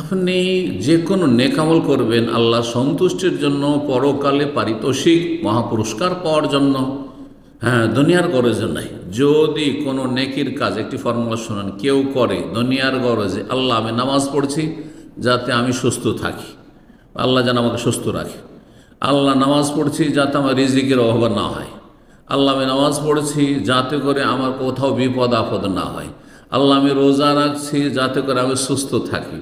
আপনি যে কোনো নেক আমল করবেন আল্লাহ সন্তুষ্টির জন্য, পরকালে পারিতোষিক মহাপুরস্কার পাওয়ার জন্য, হ্যাঁ, দুনিয়ার গরজে নাই। যদি কোনো নেকির কাজ, একটি ফর্মুলা শোনেন, কেউ করে দুনিয়ার গরজে, আল্লাহ আমি নামাজ পড়ছি যাতে আমি সুস্থ থাকি, আল্লাহ যেন আমাকে সুস্থ রাখে, আল্লাহ নামাজ পড়ছি যাতে আমার রিজিকের অভাব না হয়, আল্লাহ আমি নামাজ পড়ছি যাতে করে আমার কোথাও বিপদ আপদ না হয়, আল্লাহ আমি রোজা রাখছি যাতে করে আমি সুস্থ থাকি,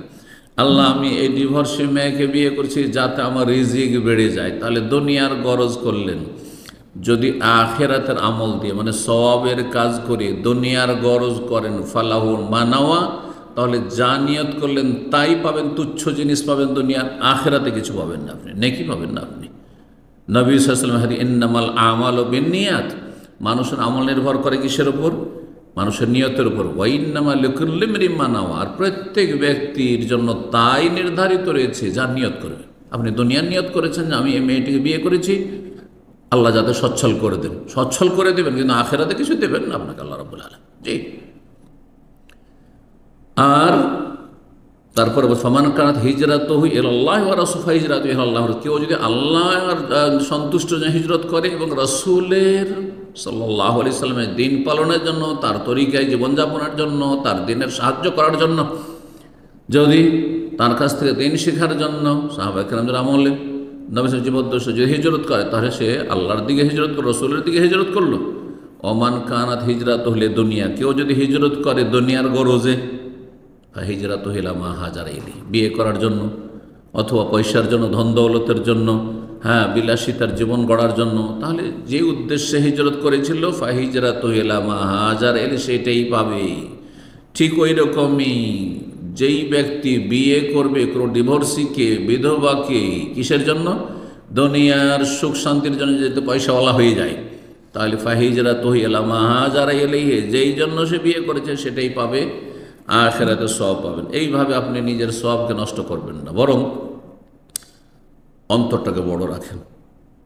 আল্লাহ আমি এই ডিভোর্সি মেয়েকে বিয়ে করছি যাতে আমার রিজিক বেড়ে যায়, তাহলে দুনিয়ার গরজ করলেন। যদি আখেরাতের আমল দিয়ে, মানে সওয়াবের কাজ করে দুনিয়ার গরজ করেন, ফালাহুর মানাওয়া, তাহলে যা নিয়ত করলেন তাই পাবেন, তুচ্ছ জিনিস পাবেন, দুনিয়ার আখেরাতে কিছু পাবেন না, আপনি নেকি পাবেন না। আপনি নবী সাল্লাল্লাহু আলাইহি ওয়াসাল্লাম হাদিস, ইন্নামাল আমালু বিন্নিয়াত, মানুষের আমল নির্ভর করে কিসের উপর? মানুষের নিয়তের উপর। ওয়াইন্নামা লিকুল্লি ইমরিইন মা নাওয়া, আর প্রত্যেক ব্যক্তির জন্য তাই নির্ধারিত রয়েছে যা নিয়ত করবে। আপনি দুনিয়ার নিয়ত করেছেন যে আমি এই মেয়েটিকে বিয়ে করেছি আল্লাহ যাতে সচ্ছল করে দেন, সচ্ছল করে দেবেন, কিন্তু আখেরাতে কিছু দেবেন না আপনাকে আল্লাহ রাব্বুল আলামিন। জি। আর তারপরে ফামান কানাত হিজরাতুহু ইলাল্লাহি ওয়া রাসূলিহি ফাহিজরাতুহু ইলাল্লাহ, কেউ যদি আল্লাহর সন্তুষ্ট জন্য হিজরত করে এবং রাসূলের সাল্লাল্লাহু আলাইহি সাল্লামের দিন পালনের জন্য, তার তরিকায় জীবনযাপনের জন্য, তার দিনের সাহায্য করার জন্য, যদি তার কাছ থেকে দিন শেখার জন্য, সাহাবায়ে কেরামদের আমলে নবীর জীবদ্দশা যদি হিজরত করে, তাহলে সে আল্লাহর দিকে হিজরত করলো, রাসূলের দিকে হিজরত করলো। ওমান কানাত হিজরাতুহু লিদুনিয়া, কেউ যদি হিজরত করে দুনিয়ার গরজে, হিজরাতুহু ইলা মা হাজারা ইলাইহি, বিয়ে করার জন্য অথবা পয়সার জন্য, ধন দৌলতের জন্য, হ্যাঁ, বিলাসিতার জীবন গড়ার জন্য, তাহলে যে উদ্দেশ্যে হিজরত করেছিল ফাহিজরাতুহু ইলা মা হাজারা ইলাইহি, সেটাই পাবে। ঠিক ওই রকমই যেই ব্যক্তি বিয়ে করবে কোনো ডিভোর্সিকে, বিধবাকে, কিসের জন্য? দুনিয়ার সুখ শান্তির জন্য, যেহেতু পয়সাওয়ালা হয়ে যায়, তাহলে ফাহিজরাতুহু ইলা মা হাজারা ইলাইহি, যেই জন্য সে বিয়ে করেছে সেটাই পাবে, আখিরাতে সওয়াব পাবেন। এইভাবে আপনি নিজের সওয়াবকে নষ্ট করবেন না, বরং অন্তরটাকে বড় রাখেন।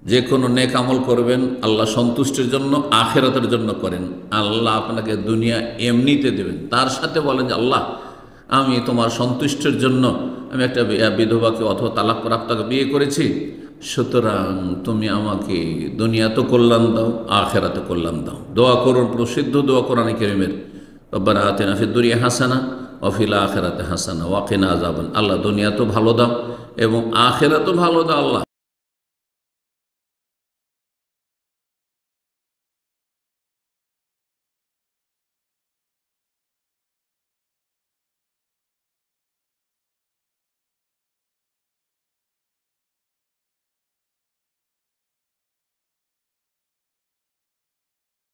যে কোনো নেক আমল করবেন আল্লাহ সন্তুষ্টির জন্য, আখিরাতের জন্য করেন, আল্লাহ আপনাকে দুনিয়া এমনিতে দেবেন। তার সাথে বলেন যে আল্লাহ আমি তোমার সন্তুষ্টির জন্য আমি একটা বিধবাকে অথবা তালাক প্রাপ্তাকে বিয়ে করেছি, সুতরাং তুমি আমাকে দুনিয়াতে কল্যাণ দাও, আখিরাতে কল্যাণ দাও। দোয়া করুন, প্রসিদ্ধ দোয়া কোরআনে কারীমের, রব্বানা আতিনা ফিদ দুনিয়া হাসানা ওয়া ফিল আখিরাতি হাসানা ওয়া কিনা আযাবান। আল্লাহ দুনিয়া তো ভালো দাও এবং আখিরাতও ভালো দাও আল্লাহ।